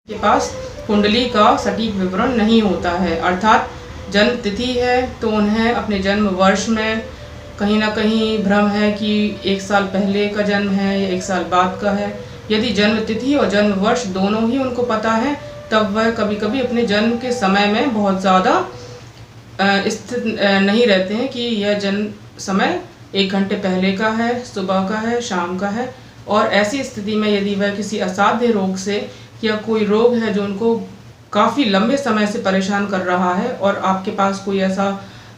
के पास कुंडली का सटीक विवरण नहीं होता है, अर्थात जन्म तिथि है तो उन्हें अपने जन्म वर्ष में कहीं ना कहीं भ्रम है कि 1 साल पहले का जन्म है या 1 साल बाद का है। यदि जन्म तिथि और जन्म वर्ष दोनों ही उनको पता है तब वह कभी कभी अपने जन्म के समय में बहुत ज़्यादा स्थित नहीं रहते हैं कि यह जन्म समय 1 घंटे पहले का है, सुबह का है, शाम का है। और ऐसी स्थिति में यदि वह किसी असाध्य रोग से या कोई रोग है जो उनको काफ़ी लंबे समय से परेशान कर रहा है और आपके पास कोई ऐसा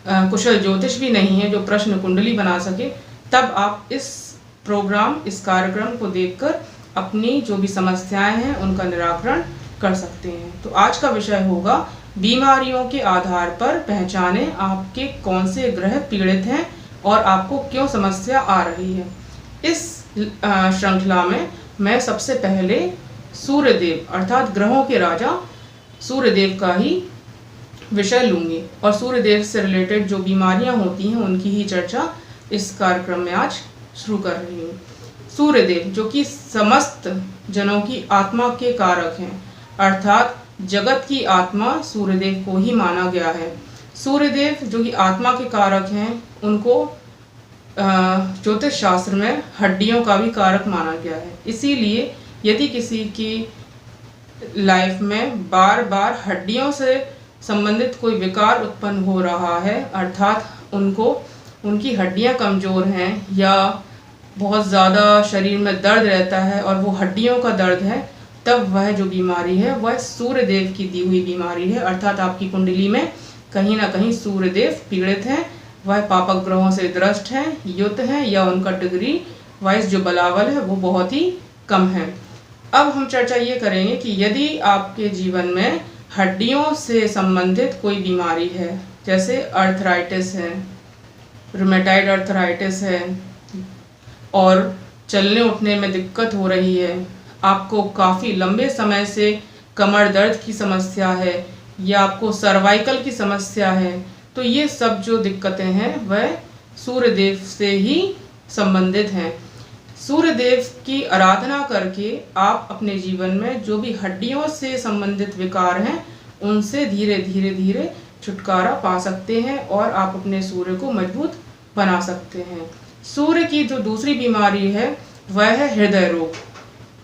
कुशल ज्योतिष भी नहीं है जो प्रश्न कुंडली बना सके, तब आप इस कार्यक्रम को देखकर अपनी जो भी समस्याएं हैं उनका निराकरण कर सकते हैं। तो आज का विषय होगा बीमारियों के आधार पर पहचानें आपके कौन से ग्रह पीड़ित हैं और आपको क्यों समस्या आ रही है। इस श्रृंखला में मैं सबसे पहले सूर्यदेव अर्थात ग्रहों के राजा सूर्यदेव का ही विषय लूंगी और सूर्यदेव से रिलेटेड जो बीमारियां होती हैं उनकी ही चर्चा इस कार्यक्रम में आज शुरू कर रही हूँ। सूर्यदेव जो कि समस्त जनों की आत्मा के कारक हैं, अर्थात जगत की आत्मा सूर्यदेव को ही माना गया है। सूर्यदेव जो कि आत्मा के कारक हैं उनको ज्योतिष शास्त्र में हड्डियों का भी कारक माना गया है। इसीलिए यदि किसी की लाइफ में बार बार हड्डियों से संबंधित कोई विकार उत्पन्न हो रहा है, अर्थात उनकी हड्डियां कमज़ोर हैं या बहुत ज़्यादा शरीर में दर्द रहता है और वो हड्डियों का दर्द है, तब वह जो बीमारी है वह सूर्यदेव की दी हुई बीमारी है। अर्थात आपकी कुंडली में कहीं ना कहीं सूर्यदेव पीड़ित हैं, वह पापक ग्रहों से ग्रस्त हैं, युत हैं या उनका डिग्री वाइज जो बलाबल है वो बहुत ही कम है। अब हम चर्चा ये करेंगे कि यदि आपके जीवन में हड्डियों से संबंधित कोई बीमारी है, जैसे अर्थराइटिस है, रूमेटाइड अर्थराइटिस है और चलने उठने में दिक्कत हो रही है, आपको काफ़ी लंबे समय से कमर दर्द की समस्या है या आपको सर्वाइकल की समस्या है, तो ये सब जो दिक्कतें हैं वह सूर्यदेव से ही संबंधित हैं। सूर्यदेव की आराधना करके आप अपने जीवन में जो भी हड्डियों से संबंधित विकार हैं उनसे धीरे धीरे छुटकारा पा सकते हैं और आप अपने सूर्य को मजबूत बना सकते हैं। सूर्य की जो दूसरी बीमारी है वह है हृदय रोग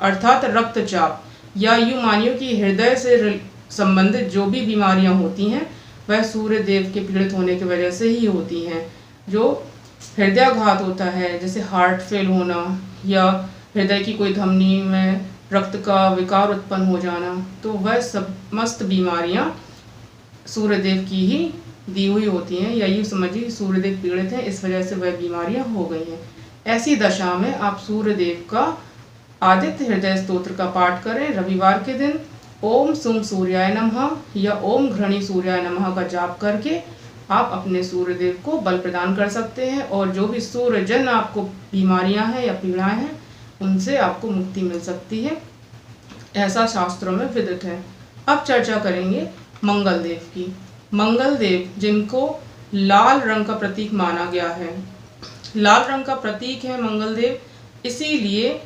अर्थात रक्तचाप, या यूँ मानियो कि हृदय से संबंधित जो भी बीमारियां होती हैं वह सूर्यदेव के पीड़ित होने की वजह से ही होती हैं। जो हृदयाघात होता है, जैसे हार्ट फेल होना या हृदय की कोई धमनी में रक्त का विकार उत्पन्न हो जाना, तो वह समस्त बीमारियां सूर्यदेव की ही दी हुई होती हैं, या यूँ समझिए सूर्यदेव पीड़ित हैं, इस वजह से वह बीमारियां हो गई हैं। ऐसी दशा में आप सूर्यदेव का आदित्य हृदय स्तोत्र का पाठ करें रविवार के दिन। ओम सुम सूर्याय नमः या ओम घृणी सूर्याय नमः का जाप करके आप अपने सूर्यदेव को बल प्रदान कर सकते हैं और जो भी सूर्यजन्य आपको बीमारियां हैं या पीड़ाएं हैं उनसे आपको मुक्ति मिल सकती है, ऐसा शास्त्रों में विदित है। अब चर्चा करेंगे मंगल देव की। मंगल देव जिनको लाल रंग का प्रतीक माना गया है, लाल रंग का प्रतीक है मंगल देव, इसीलिए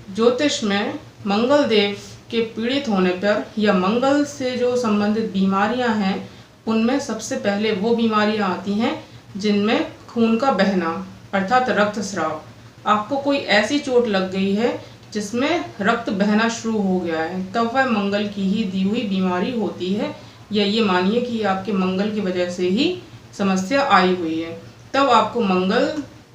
ज्योतिष में मंगल देव के पीड़ित होने पर या मंगल से जो संबंधित बीमारियां हैं उनमें सबसे पहले वो बीमारियां आती हैं जिनमें खून का बहना अर्थात रक्तस्राव। आपको कोई ऐसी चोट लग गई है जिसमें रक्त बहना शुरू हो गया है, तब वह मंगल की ही दी हुई बीमारी होती है, या ये मानिए कि आपके मंगल की वजह से ही समस्या आई हुई है। तब आपको मंगल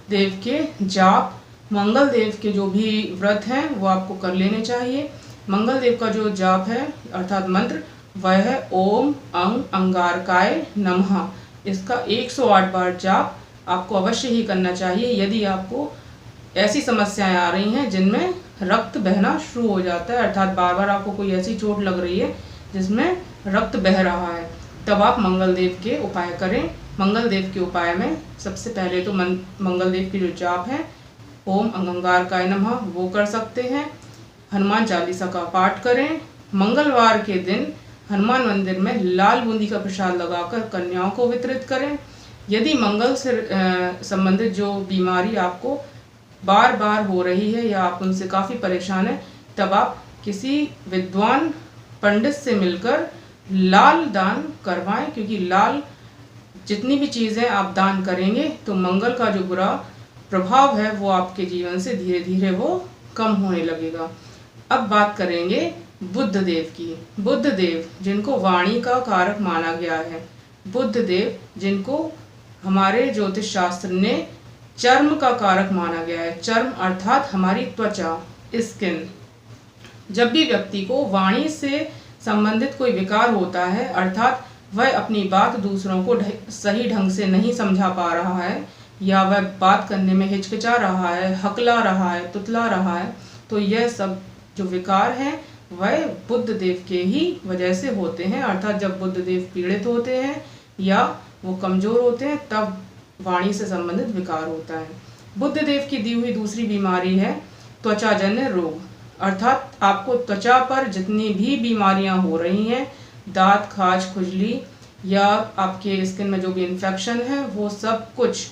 देव के जाप, मंगल देव के जो भी व्रत हैं वो आपको कर लेने चाहिए। मंगल देव का जो जाप है अर्थात मंत्र वह है ओम अंग अंगारकाय नमः। इसका 108 बार जाप आपको अवश्य ही करना चाहिए यदि आपको ऐसी समस्याएं आ रही हैं जिनमें रक्त बहना शुरू हो जाता है, अर्थात बार बार आपको कोई ऐसी चोट लग रही है जिसमें रक्त बह रहा है, तब आप मंगल देव के उपाय करें। मंगल देव के उपाय में सबसे पहले तो मंगल देव की जो जाप है ओम अंगारकाय नमः वो कर सकते हैं। हनुमान चालीसा का पाठ करें। मंगलवार के दिन हनुमान मंदिर में लाल बूंदी का प्रसाद लगाकर कन्याओं को वितरित करें। यदि मंगल से संबंधित जो बीमारी आपको बार बार हो रही है या आप उनसे काफ़ी परेशान हैं, तब आप किसी विद्वान पंडित से मिलकर लाल दान करवाएं, क्योंकि लाल जितनी भी चीज़ें आप दान करेंगे तो मंगल का जो बुरा प्रभाव है वो आपके जीवन से धीरे धीरे वो कम होने लगेगा। अब बात करेंगे बुध देव की। बुध देव जिनको वाणी का कारक माना गया है, बुध देव जिनको हमारे ज्योतिष शास्त्र ने चर्म का कारक माना गया है। चर्म अर्थात हमारी त्वचा, स्किन। जब भी व्यक्ति को वाणी से संबंधित कोई विकार होता है, अर्थात वह अपनी बात दूसरों को सही ढंग से नहीं समझा पा रहा है, या वह बात करने में हिचकिचा रहा है, हकला रहा है, तुतला रहा है, तो यह सब जो विकार हैं वह बुध देव के ही वजह से होते हैं। अर्थात जब बुध देव पीड़ित होते हैं या वो कमजोर होते हैं तब वाणी से संबंधित विकार होता है। बुध देव की दी हुई दूसरी बीमारी है त्वचाजन्य रोग, अर्थात आपको त्वचा पर जितनी भी बीमारियां हो रही हैं, दांत, खाज, खुजली या आपके स्किन में जो भी इन्फेक्शन है, वो सब कुछ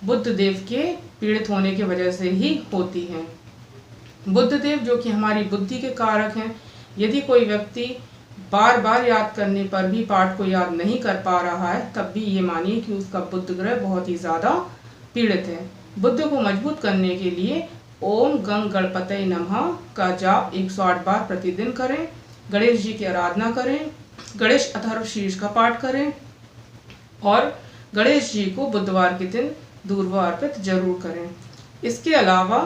बुध देव के पीड़ित होने की वजह से ही होती हैं। बुध देव जो कि हमारी बुद्धि के कारक हैं, यदि कोई व्यक्ति बार बार याद करने पर भी पाठ को याद नहीं कर पा रहा है, तब भी ये मानिए कि उसका बुध ग्रह बहुत ही ज़्यादा पीड़ित है। बुध को मजबूत करने के लिए ओम गंग गणपतये नमः का जाप 108 बार प्रतिदिन करें, गणेश जी की आराधना करें, गणेश अथर्व शीर्ष का पाठ करें और गणेश जी को बुधवार के दिन दूर्वा अर्पित जरूर करें। इसके अलावा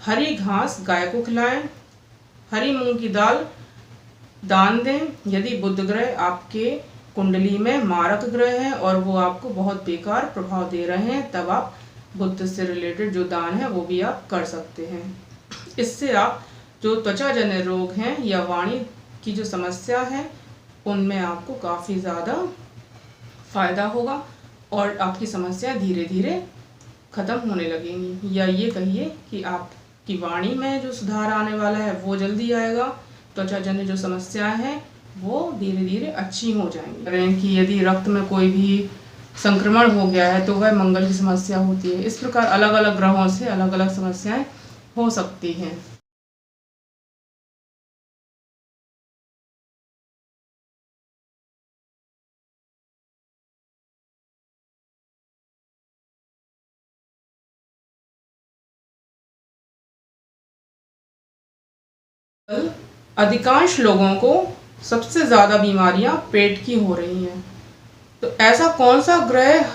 हरी घास गाय को खिलाएं, हरी मूंग की दाल दान दें। यदि बुध ग्रह आपके कुंडली में मारक ग्रह है और वो आपको बहुत बेकार प्रभाव दे रहे हैं, तब आप बुध से रिलेटेड जो दान है वो भी आप कर सकते हैं। इससे आप जो त्वचाजन्य रोग हैं या वाणी की जो समस्या है उनमें आपको काफ़ी ज़्यादा फायदा होगा और आपकी समस्या धीरे धीरे खत्म होने लगेंगी, या ये कहिए कि आपकी वाणी में जो सुधार आने वाला है वो जल्दी आएगा। त्वचाजन्य जो समस्याएं हैं वो धीरे धीरे अच्छी हो जाएंगी। कि यदि रक्त में कोई भी संक्रमण हो गया है तो वह मंगल की समस्या होती है। इस प्रकार अलग अलग ग्रहों से अलग अलग समस्याएं हो सकती हैं। अधिकांश लोगों को सबसे ज़्यादा बीमारियां पेट की हो रही हैं। तो ऐसा कौन सा ग्रह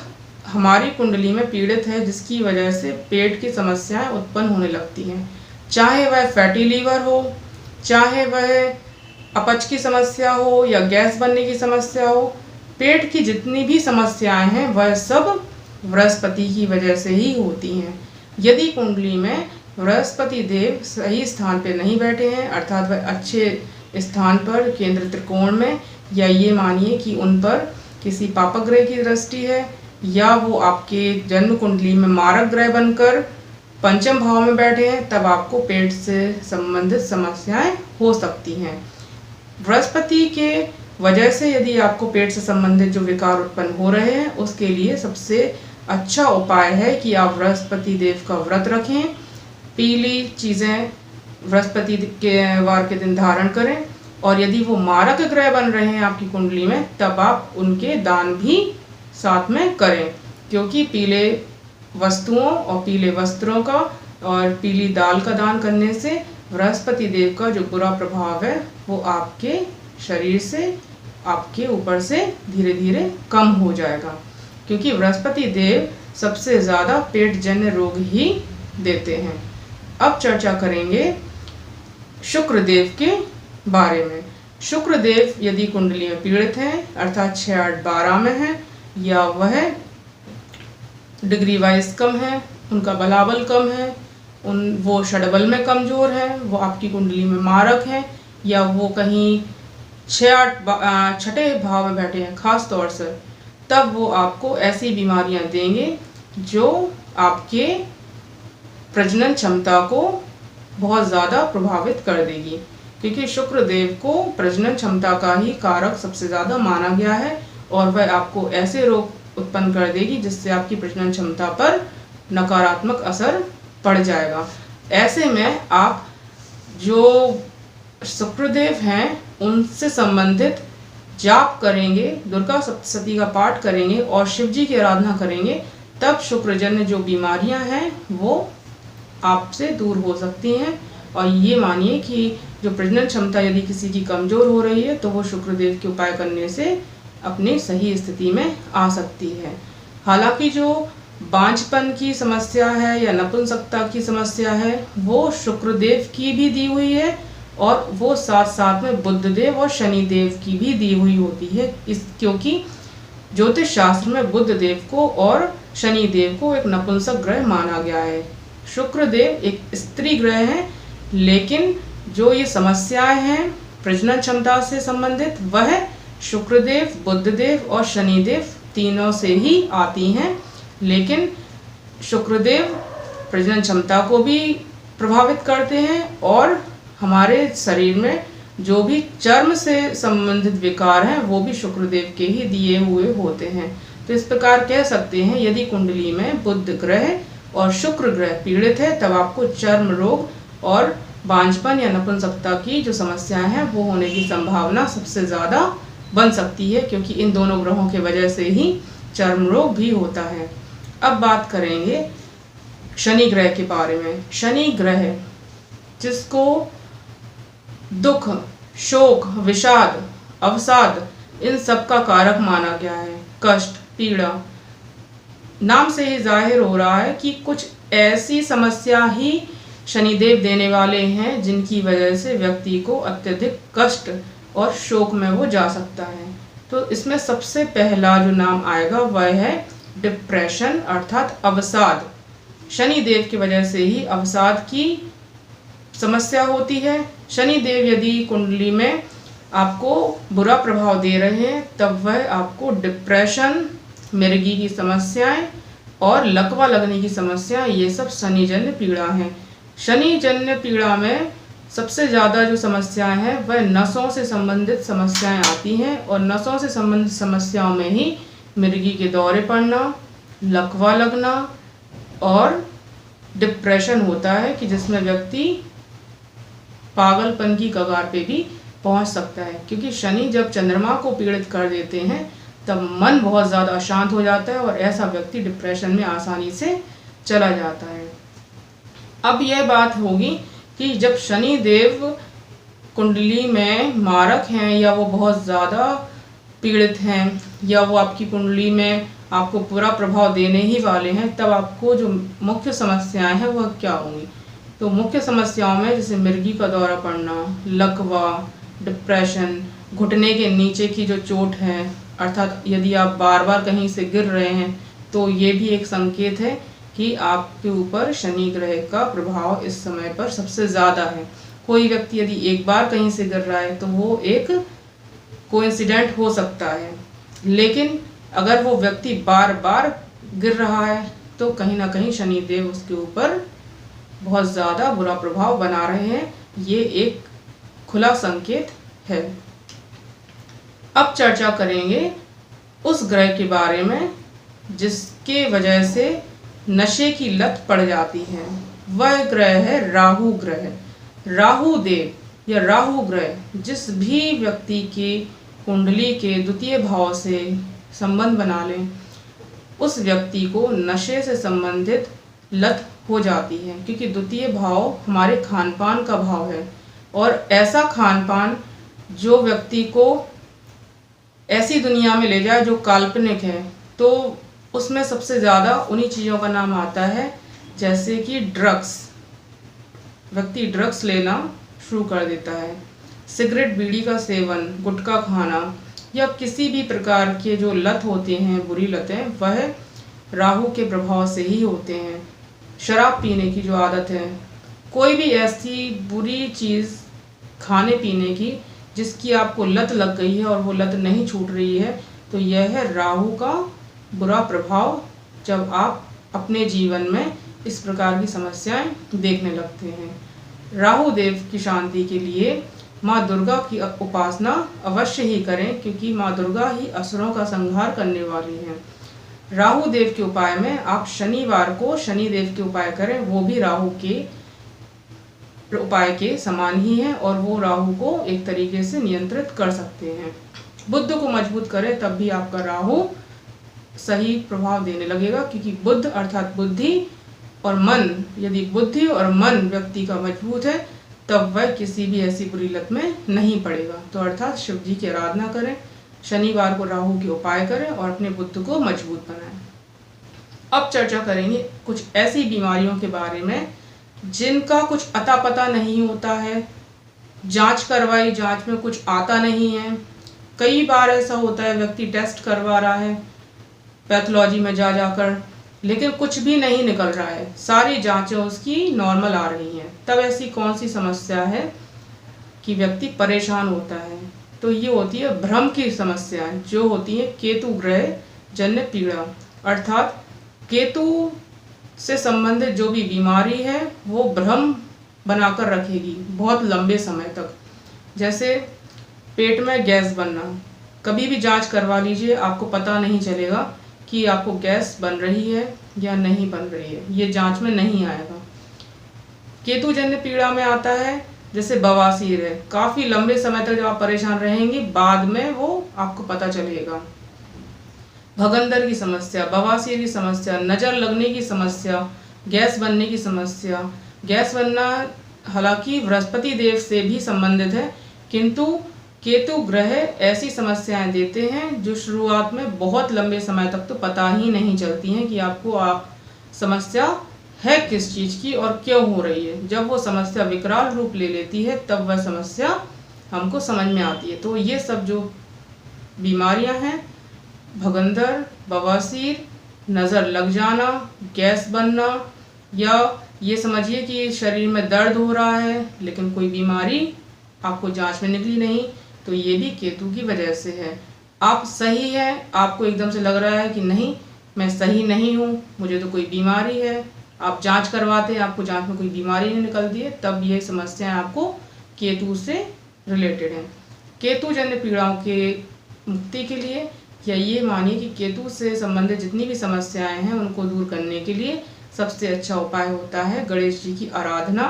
हमारी कुंडली में पीड़ित है जिसकी वजह से पेट की समस्याएं उत्पन्न होने लगती हैं? चाहे वह फैटी लीवर हो, चाहे वह अपच की समस्या हो या गैस बनने की समस्या हो, पेट की जितनी भी समस्याएं हैं वह सब बृहस्पति की वजह से ही होती हैं। यदि कुंडली में बृहस्पति देव सही स्थान पर नहीं बैठे हैं, अर्थात वह अच्छे स्थान पर केंद्र त्रिकोण में, या ये मानिए कि उन पर किसी पापक ग्रह की दृष्टि है, या वो आपके जन्म कुंडली में मारक ग्रह बनकर पंचम भाव में बैठे हैं, तब आपको पेट से संबंधित समस्याएं हो सकती हैं। बृहस्पति के वजह से यदि आपको पेट से संबंधित जो विकार उत्पन्न हो रहे हैं, उसके लिए सबसे अच्छा उपाय है कि आप बृहस्पति देव का व्रत रखें, पीली चीज़ें बृहस्पति के वार के दिन धारण करें, और यदि वो मारक ग्रह बन रहे हैं आपकी कुंडली में तब आप उनके दान भी साथ में करें, क्योंकि पीले वस्तुओं और पीले वस्त्रों का और पीली दाल का दान करने से बृहस्पति देव का जो बुरा प्रभाव है वो आपके शरीर से, आपके ऊपर से धीरे धीरे कम हो जाएगा, क्योंकि बृहस्पति देव सबसे ज़्यादा पेटजन्य रोग ही देते हैं। अब चर्चा करेंगे शुक्र देव के बारे में। शुक्र देव यदि कुंडली में पीड़ित हैं, अर्थात 6, 8, 12 में हैं, या वह डिग्री वाइज कम है, उनका बलाबल कम है, वो षडबल में कमज़ोर है, वो आपकी कुंडली में मारक हैं, या वो कहीं 6, 8 छठे भाव में बैठे हैं खास तौर से, तब वो आपको ऐसी बीमारियां देंगे जो आपके प्रजनन क्षमता को बहुत ज़्यादा प्रभावित कर देगी, क्योंकि शुक्र देव को प्रजनन क्षमता का ही कारक सबसे ज़्यादा माना गया है, और वह आपको ऐसे रोग उत्पन्न कर देगी जिससे आपकी प्रजनन क्षमता पर नकारात्मक असर पड़ जाएगा। ऐसे में आप जो शुक्रदेव हैं उनसे संबंधित जाप करेंगे, दुर्गा सप्तशती का पाठ करेंगे और शिव जी की आराधना करेंगे, तब शुक्रजन्य जो बीमारियां हैं वो आपसे दूर हो सकती हैं। और ये मानिए कि जो प्रजनन क्षमता यदि किसी की कमज़ोर हो रही है तो वो शुक्रदेव के उपाय करने से अपनी सही स्थिति में आ सकती है। हालांकि जो बांझपन की समस्या है या नपुंसकता की समस्या है वो शुक्रदेव की भी दी हुई है और वो साथ साथ में बुधदेव और शनिदेव की भी दी हुई होती है। क्योंकि ज्योतिष शास्त्र में बुधदेव को और शनिदेव को एक नपुंसक ग्रह माना गया है। शुक्रदेव एक स्त्री ग्रह है, लेकिन जो ये समस्याएं हैं प्रजनन क्षमता से संबंधित वह शुक्रदेव, बुधदेव और शनिदेव तीनों से ही आती हैं। लेकिन शुक्रदेव प्रजनन क्षमता को भी प्रभावित करते हैं और हमारे शरीर में जो भी चर्म से संबंधित विकार हैं वो भी शुक्रदेव के ही दिए हुए होते हैं। तो इस प्रकार कह सकते हैं यदि कुंडली में बुध ग्रह और शुक्र ग्रह पीड़ित है तब आपको चर्म रोग और बांझपन या नपुंसकता की जो समस्याएं हैं वो होने की संभावना सबसे ज़्यादा बन सकती है, क्योंकि इन दोनों ग्रहों के वजह से ही चर्म रोग भी होता है। अब बात करेंगे शनि ग्रह के बारे में। शनि ग्रह जिसको दुख, शोक, विषाद, अवसाद इन सब का कारक माना गया है, कष्ट, पीड़ा, नाम से ही जाहिर हो रहा है कि कुछ ऐसी समस्या ही शनिदेव देने वाले हैं जिनकी वजह से व्यक्ति को अत्यधिक कष्ट और शोक में वो जा सकता है। तो इसमें सबसे पहला जो नाम आएगा वह है डिप्रेशन अर्थात अवसाद। शनिदेव की वजह से ही अवसाद की समस्या होती है। शनिदेव यदि कुंडली में आपको बुरा प्रभाव दे रहे हैं तब वह आपको डिप्रेशन, मिर्गी की समस्याएं और लकवा लगने की समस्या, ये सब शनिजन्य पीड़ा हैं। शनिजन्य पीड़ा में सबसे ज़्यादा जो समस्याएं हैं वह नसों से संबंधित समस्याएं आती हैं और नसों से संबंधित समस्याओं में ही मिर्गी के दौरे पड़ना, लकवा लगना और डिप्रेशन होता है कि जिसमें व्यक्ति पागलपन की कगार पे भी पहुंच सकता है। क्योंकि शनि जब चंद्रमा को पीड़ित कर देते हैं तब मन बहुत ज़्यादा अशांत हो जाता है और ऐसा व्यक्ति डिप्रेशन में आसानी से चला जाता है। अब यह बात होगी कि जब शनि देव कुंडली में मारक हैं या वो बहुत ज़्यादा पीड़ित हैं या वो आपकी कुंडली में आपको पूरा प्रभाव देने ही वाले हैं, तब आपको जो मुख्य समस्याएं हैं वह क्या होंगी। तो मुख्य समस्याओं में जैसे मिर्गी का दौरा पड़ना, लकवा, डिप्रेशन, घुटने के नीचे की जो चोट है अर्थात यदि आप बार बार कहीं से गिर रहे हैं तो ये भी एक संकेत है कि आपके ऊपर शनि ग्रह का प्रभाव इस समय पर सबसे ज़्यादा है। कोई व्यक्ति यदि एक बार कहीं से गिर रहा है तो वो एक कोइंसिडेंट हो सकता है, लेकिन अगर वो व्यक्ति बार बार गिर रहा है तो कहीं ना कहीं शनिदेव उसके ऊपर बहुत ज़्यादा बुरा प्रभाव बना रहे हैं। ये एक खुला संकेत है। अब चर्चा करेंगे उस ग्रह के बारे में जिसके वजह से नशे की लत पड़ जाती है। वह ग्रह है राहु ग्रह। राहु देव या राहु ग्रह जिस भी व्यक्ति की कुंडली के द्वितीय भाव से संबंध बना लें उस व्यक्ति को नशे से संबंधित लत हो जाती है, क्योंकि द्वितीय भाव हमारे खान पान का भाव है और ऐसा खान पान जो व्यक्ति को ऐसी दुनिया में ले जाए जो काल्पनिक है, तो उसमें सबसे ज़्यादा उन्हीं चीज़ों का नाम आता है जैसे कि ड्रग्स। व्यक्ति ड्रग्स लेना शुरू कर देता है, सिगरेट बीड़ी का सेवन, गुटखा खाना या किसी भी प्रकार के जो लत होते हैं, बुरी लतें, वह राहु के प्रभाव से ही होते हैं। शराब पीने की जो आदत है, कोई भी ऐसी बुरी चीज़ खाने पीने की जिसकी आपको लत लग गई है और वो लत नहीं छूट रही है, तो यह है राहु का बुरा प्रभाव जब आप अपने जीवन में इस प्रकार की समस्याएं देखने लगते हैं। राहु देव की शांति के लिए माँ दुर्गा की उपासना अवश्य ही करें, क्योंकि माँ दुर्गा ही असुरों का संहार करने वाली हैं। राहु देव के उपाय में आप शनिवार को शनि देव के उपाय करें, वो भी राहु के उपाय के समान ही है और वो राहु को एक तरीके से नियंत्रित कर सकते हैं। बुध को मजबूत करें तब भी आपका राहु सही प्रभाव देने लगेगा, क्योंकि बुध अर्थात बुद्धि और मन, यदि बुद्धि और मन व्यक्ति का मजबूत है तब वह किसी भी ऐसी बुरी लत में नहीं पड़ेगा। तो अर्थात शिव जी की आराधना करें, शनिवार को राहु के उपाय करें और अपने बुद्ध को मजबूत बनाएं। अब चर्चा करेंगे कुछ ऐसी बीमारियों के बारे में जिनका कुछ अता पता नहीं होता है। जांच करवाई, जांच में कुछ आता नहीं है। कई बार ऐसा होता है व्यक्ति टेस्ट करवा रहा है पैथोलॉजी में जा जाकर, लेकिन कुछ भी नहीं निकल रहा है, सारी जांचें उसकी नॉर्मल आ रही हैं। तब ऐसी कौन सी समस्या है कि व्यक्ति परेशान होता है? तो ये होती है भ्रम की समस्याएं, जो होती है केतु ग्रह जन्य पीड़ा, अर्थात केतु से संबंधित जो भी बीमारी है वो भ्रम बनाकर रखेगी बहुत लंबे समय तक। जैसे पेट में गैस बनना, कभी भी जांच करवा लीजिए, आपको पता नहीं चलेगा कि आपको गैस बन रही है या नहीं बन रही है, ये जांच में नहीं आएगा। केतु जन्य पीड़ा में आता है जैसे बवासीर है, काफ़ी लंबे समय तक जब आप परेशान रहेंगे बाद में वो आपको पता चलेगा। भगंदर की समस्या, बवासीर की समस्या, नज़र लगने की समस्या, गैस बनने की समस्या। गैस बनना हालांकि बृहस्पति देव से भी संबंधित है, किंतु केतु ग्रह ऐसी समस्याएं देते हैं जो शुरुआत में बहुत लंबे समय तक तो पता ही नहीं चलती हैं कि आपको समस्या है किस चीज़ की और क्यों हो रही है। जब वो समस्या विकराल रूप ले लेती है तब वह समस्या हमको समझ में आती है। तो ये सब जो बीमारियां हैं, भगंदर, बवासीर, नज़र लग जाना, गैस बनना, या ये समझिए कि शरीर में दर्द हो रहा है लेकिन कोई बीमारी आपको जांच में निकली नहीं, तो ये भी केतु की वजह से है। आप सही हैं, आपको एकदम से लग रहा है कि नहीं मैं सही नहीं हूँ, मुझे तो कोई बीमारी है, आप जांच करवाते हैं, आपको जांच में कोई बीमारी नहीं निकलती है, तब ये समस्याएं आपको केतु से रिलेटेड हैं। केतु जन्य पीड़ाओं के मुक्ति के लिए या ये मानिए कि केतु से संबंधित जितनी भी समस्याएं हैं उनको दूर करने के लिए सबसे अच्छा उपाय होता है गणेश जी की आराधना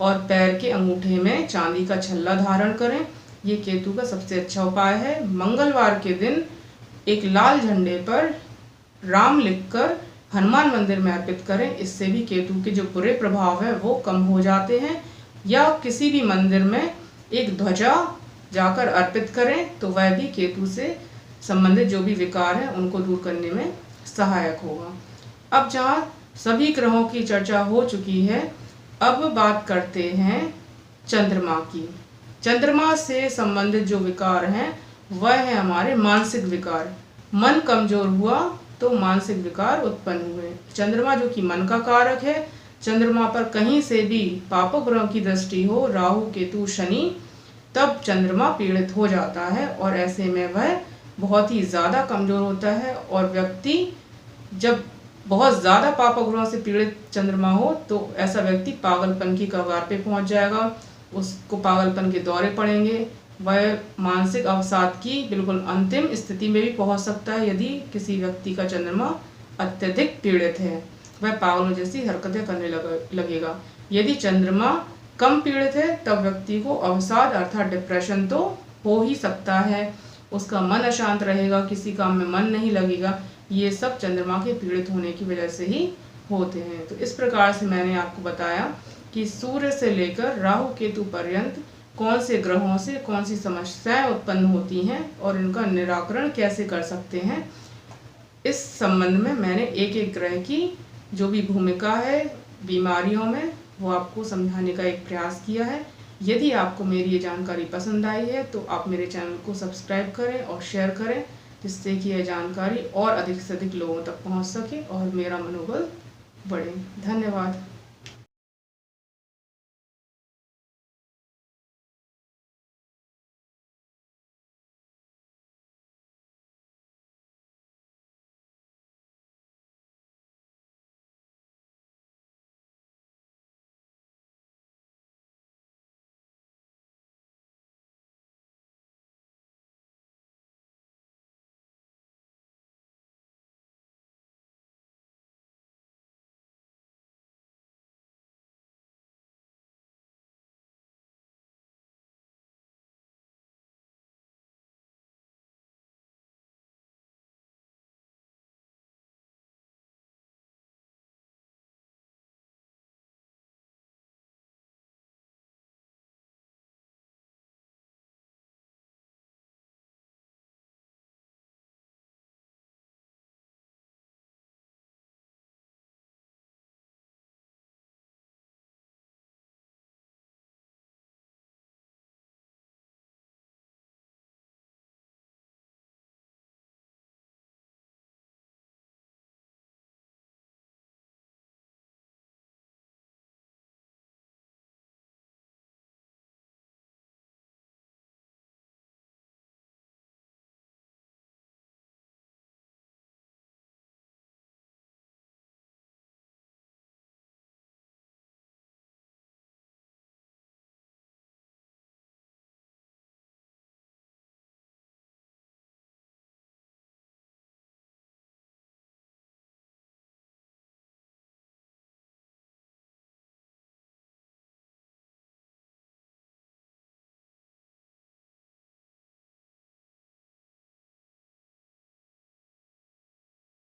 और पैर के अंगूठे में चांदी का छल्ला धारण करें। ये केतु का सबसे अच्छा उपाय है। मंगलवार के दिन एक लाल झंडे पर राम लिखकर हनुमान मंदिर में अर्पित करें, इससे भी केतु के जो बुरे प्रभाव है वो कम हो जाते हैं। या किसी भी मंदिर में एक ध्वजा जाकर अर्पित करें तो वह भी केतु से संबंधित जो भी विकार हैं उनको दूर करने में सहायक होगा। अब जहाँ सभी ग्रहों की चर्चा हो चुकी है, अब बात करते हैं चंद्रमा की। चंद्रमा से संबंधित जो विकार हैं वह है हमारे मानसिक विकार। मन कमजोर हुआ तो मानसिक विकार उत्पन्न हुए। चंद्रमा जो कि मन का कारक है, चंद्रमा पर कहीं से भी पापक ग्रह की दृष्टि हो, राहु केतु शनि, तब चंद्रमा पीड़ित हो जाता है और ऐसे में वह बहुत ही ज़्यादा कमज़ोर होता है। और व्यक्ति जब बहुत ज़्यादा पापक ग्रहों से पीड़ित चंद्रमा हो तो ऐसा व्यक्ति पागलपन की कगार पे पहुंच जाएगा, उसको पागलपन के दौरे पड़ेंगे, वह मानसिक अवसाद की बिल्कुल अंतिम स्थिति में भी पहुंच सकता है। यदि किसी व्यक्ति का चंद्रमा अत्यधिक पीड़ित है, वह पागलों जैसी हरकतें करने लगेगा। यदि चंद्रमा कम पीड़ित है तब व्यक्ति को अवसाद अर्थात डिप्रेशन तो हो ही सकता है, उसका मन अशांत रहेगा, किसी काम में मन नहीं लगेगा। ये सब चंद्रमा के पीड़ित होने की वजह से ही होते हैं। तो इस प्रकार से मैंने आपको बताया कि सूर्य से लेकर राहु केतु पर्यंत कौन से ग्रहों से कौन सी समस्याएं उत्पन्न होती हैं और इनका निराकरण कैसे कर सकते हैं। इस संबंध में मैंने एक एक ग्रह की जो भी भूमिका है बीमारियों में वो आपको समझाने का एक प्रयास किया है। यदि आपको मेरी ये जानकारी पसंद आई है तो आप मेरे चैनल को सब्सक्राइब करें और शेयर करें, जिससे कि यह जानकारी और अधिक से अधिक लोगों तक पहुंच सके और मेरा मनोबल बढ़े। धन्यवाद।